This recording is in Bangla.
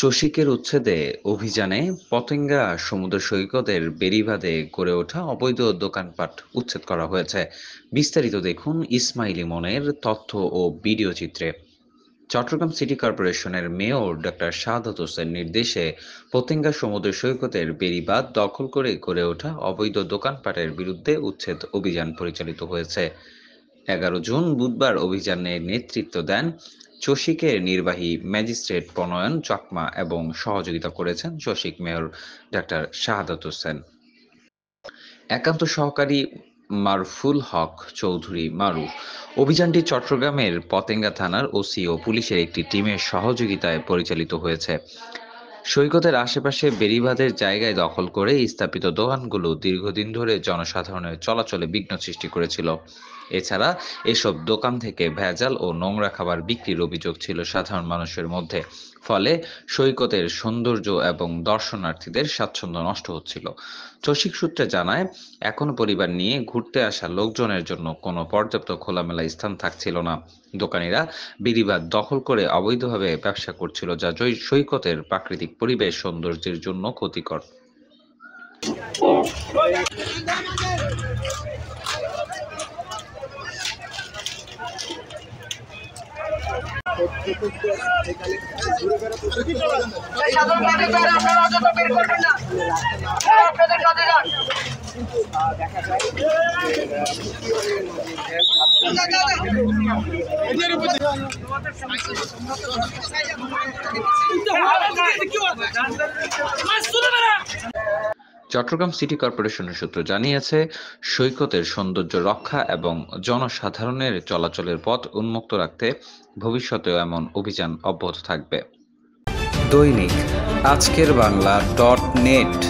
চসিকের উচ্ছেদে অভিযানে পতেঙ্গা সমুদ্র সৈকতের বেড়িবাঁধে গড়ে ওঠা অবৈধ দোকানপাট উচ্ছেদ করা হয়েছে। বিস্তারিত দেখুন ইসমাইল ইমনের তথ্য ও ভিডিও চিত্রে। চট্টগ্রাম সিটি কর্পোরেশনের মেয়র ডক্টর শাহাদাত হোসেন নির্দেশে পতেঙ্গা সমুদ্র সৈকতের বেড়িবাঁধ দখল করে গড়ে ওঠা অবৈধ দোকানপাটের বিরুদ্ধে উচ্ছেদ অভিযান পরিচালিত হয়েছে। ১১ জুন বুধবার অভিযানের নেতৃত্ব দেন চসিকের নির্বাহী ম্যাজিস্ট্রেট প্রণয়ন চাকমা এবং সহযোগিতা করেছেন চসিক মেয়র ডাক্তার শাহাদাত হোসেন। একান্ত সহকারী মারুফুল হক চৌধুরী মারুফ। অভিযানটি চট্টগ্রামের পতেঙ্গা থানার ওসি ও পুলিশের একটি টিমের সহযোগিতায় পরিচালিত হয়েছে। সৈকতের আশেপাশে বেড়িবাঁধের জায়গায় দখল করে স্থাপিত দোকানগুলো দীর্ঘদিন ধরে জনসাধারণের চলাচলে বিঘ্ন সৃষ্টি করেছিল। এছাড়া এসব দোকান থেকে ভেজাল ও নোংরা খাবার বিক্রির অভিযোগ ছিল সাধারণ মানুষের মধ্যে। ফলে সৈকতের সৌন্দর্য এবং দর্শনার্থীদের স্বাচ্ছন্দ্য নষ্ট হচ্ছিল। চসিক সূত্রে জানায়, এখনো পরিবার নিয়ে ঘুরতে আসা লোকজনের জন্য কোনো পর্যাপ্ত খোলামেলা স্থান থাকছিল না। দোকানিরা বেড়িবাঁধ দখল করে অবৈধভাবে ব্যবসা করছিল, যা সৈকতের প্রাকৃতিক পরিবেশ সৌন্দর্যের জন্য ক্ষতিকর। চট্টগ্রাম সিটি কর্পোরেশনের সূত্র জানিয়েছে, সৈকতের সৌন্দর্য রক্ষা এবং জনসাধারণের চলাচলের পথ উন্মুক্ত রাখতে ভবিষ্যতেও এমন অভিযান অব্যাহত থাকবে। দৈনিক আজকের বাংলা .net